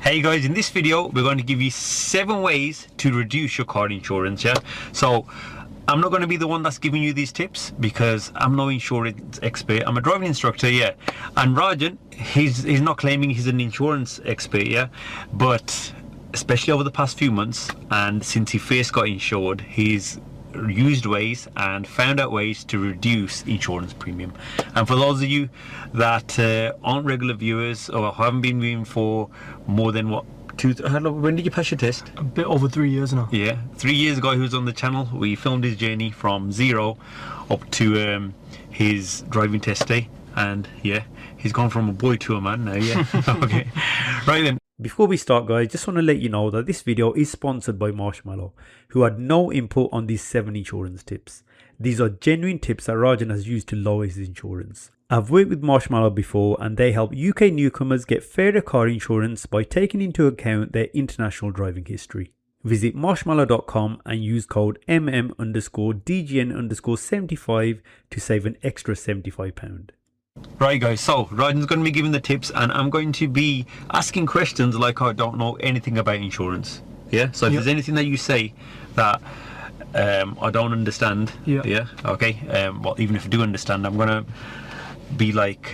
Hey guys, in this video we're going to give you 7 ways to reduce your car insurance. Yeah, so I'm not going to be the one that's giving you these tips because I'm no insurance expert. I'm a driving instructor, yeah, and Rajan, he's not claiming he's an insurance expert, yeah, but especially over the past few months and since he first got insured, he's used ways and found out ways to reduce insurance premium. And for those of you that aren't regular viewers or haven't been viewing for more than when did you pass your test? A bit over 3 years now. Yeah, 3 years ago he was on the channel. We filmed his journey from 0 up to his driving test day, and yeah, he's gone from a boy to a man now. Yeah. Okay, right then. Before we start guys, just want to let you know that this video is sponsored by Marshmallow, who had no input on these 7 insurance tips. These are genuine tips that Rajan has used to lower his insurance. I've worked with Marshmallow before and they help UK newcomers get fairer car insurance by taking into account their international driving history. Visit marshmallow.com and use code MM_DGN_75 to save an extra £75. Right guys, so Rajan's going to be giving the tips and I'm going to be asking questions like I don't know anything about insurance. Yeah, so if there's anything that you say that I don't understand, yeah, okay, well, even if I do understand, I'm going to be like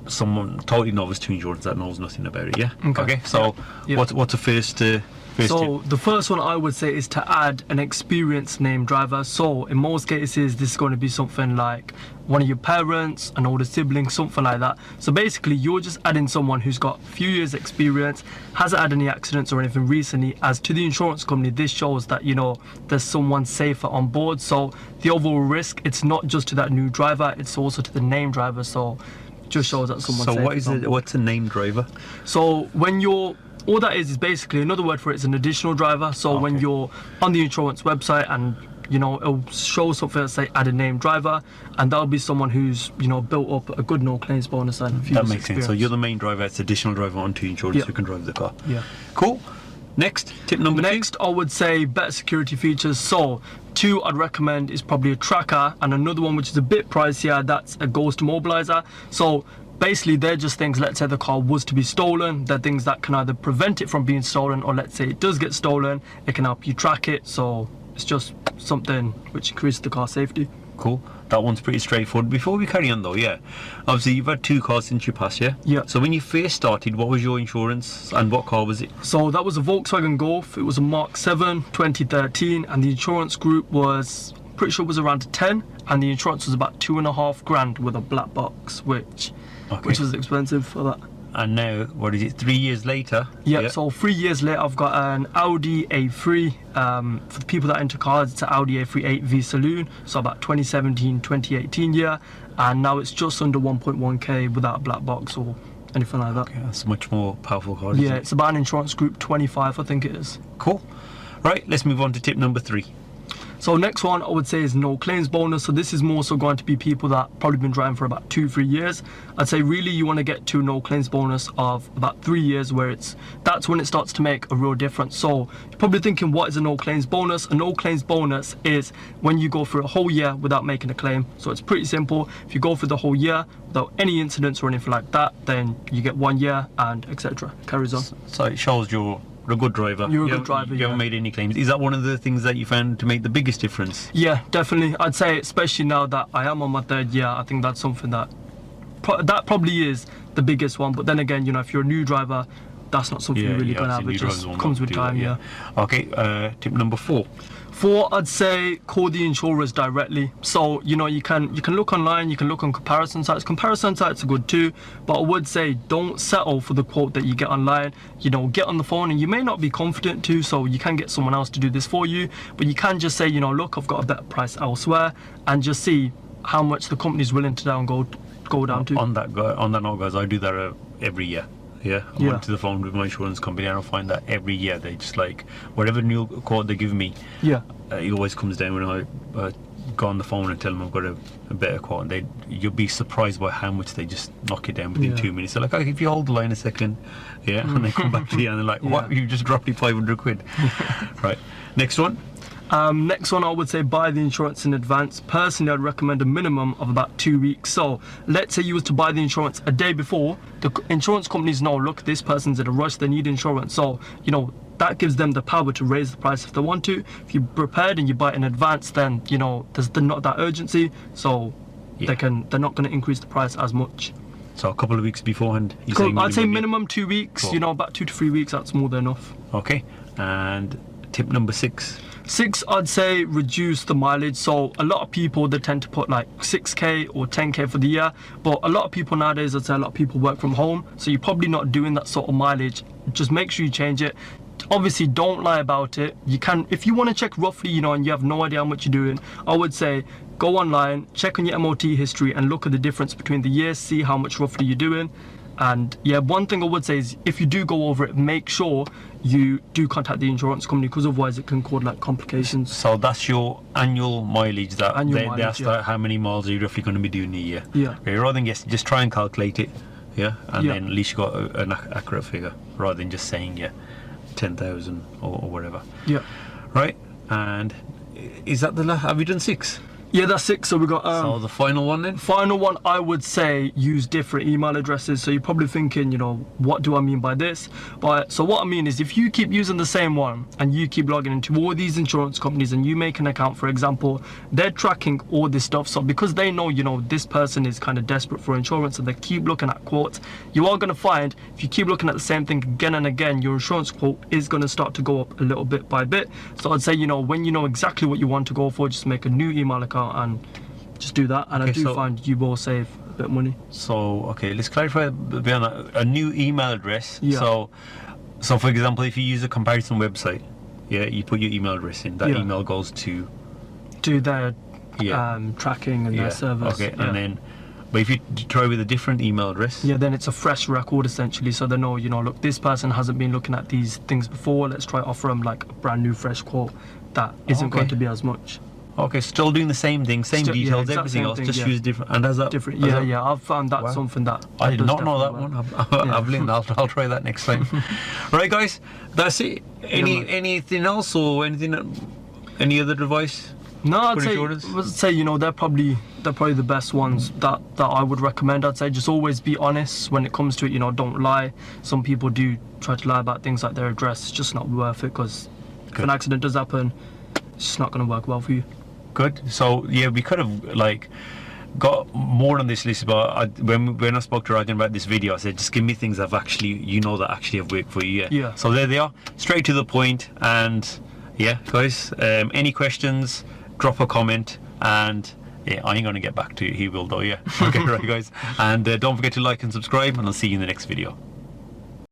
someone totally novice to insurance that knows nothing about it. Yeah, okay, so what's the first tip? The first one I would say is to add an experienced named driver. So in most cases this is going to be something like one of your parents, an older sibling, something like that. So basically you're just adding someone who's got a few years experience, hasn't had any accidents or anything recently, as to the insurance company this shows that, you know, there's someone safer on board. So the overall risk, it's not just to that new driver, it's also to the named driver. So just shows that someone's safer. So what is it? What's a named driver? So when you're all that is basically another word for it is an additional driver. So when you're on the insurance website and you know it'll show something that say add a named driver, and that'll be someone who's, you know, built up a good no claims bonus and a few that makes sense. So you're the main driver, it's additional driver onto insurance who can drive the car. Yeah, cool. Next tip number 2. I would say better security features. So 2 I'd recommend is probably a tracker, and another one which is a bit pricier, that's a ghost immobilizer. So basically they're just things, let's say the car was to be stolen, they're things that can either prevent it from being stolen, or let's say it does get stolen, it can help you track it. So it's just something which increases the car safety. Cool, that one's pretty straightforward. Before we carry on though, obviously you've had 2 cars since you passed, yeah? So when you first started, what was your insurance and what car was it? So that was a Volkswagen Golf, it was a Mark 7 2013, and the insurance group was, pretty sure it was around 10, and the insurance was about 2.5 grand with a black box, which was expensive for that. And now, what is it, 3 years later? Yeah, so 3 years later I've got an Audi A3. For the people that enter cars, it's an Audi A3 8V Saloon, so about 2017, 2018 year, and now it's just under 1.1k without a black box or anything like that. Okay, that's a much more powerful car. Yeah, it's about an insurance group 25, I think it is. Cool. Right, let's move on to tip number 3. So next one I would say is no claims bonus. So this is more so going to be people that probably been driving for about 2-3 years. I'd say really you want to get to no claims bonus of about 3 years, where that's when it starts to make a real difference. So you're probably thinking, what is a no claims bonus? A no claims bonus is when you go through a whole year without making a claim. So it's pretty simple. If you go through the whole year without any incidents or anything like that, then you get 1 year and etc. Carries on. So it shows you're a good driver. You're a good driver. You haven't made any claims. Is that one of the things that you found to make the biggest difference? Yeah, definitely. I'd say, especially now that I am on my 3rd year, I think that's something that probably is the biggest one. But then again, you know, if you're a new driver, that's not something you're really gonna have. It just comes with time. Yeah. Okay. Tip number 4. 4, I'd say call the insurers directly. So, you know, you can look online, you can look on comparison sites. Comparison sites are good too, but I would say don't settle for the quote that you get online. You know, get on the phone, and you may not be confident to, so you can get someone else to do this for you, but you can just say, you know, look, I've got a better price elsewhere, and just see how much the company's willing to go down to. On that note, guys, I do that every year. Yeah, I went to the phone with my insurance company, and I find that every year they just like whatever new quote they give me. Yeah, it always comes down when I go on the phone and tell them I've got a better quote, and you'll be surprised by how much they just knock it down within 2 minutes. They're like, okay, if you hold the line a second, and they come back to you and they're like, what? You just dropped me 500 quid. Right, next one. Next one, I would say buy the insurance in advance. Personally, I'd recommend a minimum of about 2 weeks. So let's say you was to buy the insurance a day before, the insurance companies know, look, this person's in a rush, they need insurance. So, you know, that gives them the power to raise the price if they want to. If you're prepared and you buy it in advance, then, you know, there's not that urgency. So they're not going to increase the price as much. So a couple of weeks beforehand. I'd say minimum 2 weeks. Cool. You know, about 2 to 3 weeks. That's more than enough. Okay. And tip number 6. 6, I'd say reduce the mileage. So a lot of people, they tend to put like 6k or 10k for the year, but a lot of people nowadays, I'd say a lot of people work from home, so you're probably not doing that sort of mileage. Just make sure you change it. Obviously, don't lie about it. You can, if you want to check roughly, you know, and you have no idea how much you're doing, I would say go online, check on your MOT history and look at the difference between the years, see how much roughly you're doing. And yeah, one thing I would say is if you do go over it, make sure you do contact the insurance company, because otherwise it can cause like complications. So that's your annual mileage that they asked how many miles are you roughly going to be doing a year. Yeah. Okay, rather than just try and calculate it, and then at least you got an accurate figure rather than just saying 10,000 or whatever. Yeah. Right. And is that the last? Have we done 6? Yeah, that's 6. So we got so the final one then? Final one, I would say use different email addresses. So you're probably thinking, you know, what do I mean by this? But so what I mean is if you keep using the same one and you keep logging into all these insurance companies and you make an account, for example, they're tracking all this stuff. So because they know, you know, this person is kind of desperate for insurance and they keep looking at quotes, you are going to find if you keep looking at the same thing again and again, your insurance quote is going to start to go up a little bit by bit. So I'd say, you know, when you know exactly what you want to go for, just make a new email account and just do that, and I do find you will save a bit of money. So okay, let's clarify beyond that. A new email address. So for example, if you use a comparison website, you put your email address in, that email goes to their tracking and their servers. Okay, and then but if you try with a different email address, then it's a fresh record essentially, so they know, you know, look, this person hasn't been looking at these things before, let's try offer them like a brand new fresh quote that isn't going to be as much. Okay, still doing the same thing, same details, everything else, just use different. And has that different? I've found that something that I did not know that one. I've learned. I'll try that next time. Right, guys, that's it. Anything else or any other advice? No, I'd say you know they're probably the best ones that I would recommend. I'd say just always be honest when it comes to it. You know, don't lie. Some people do try to lie about things like their address. It's just not worth it, because if an accident does happen, it's just not going to work well for you. Good. So we could have got more on this list, but when I spoke to Rajan about this video, I said just give me things that actually have worked for you. Yeah. So there they are, straight to the point. And guys, any questions, drop a comment, and I ain't gonna get back to you. He will though. Okay, right, guys, and don't forget to like and subscribe, and I'll see you in the next video.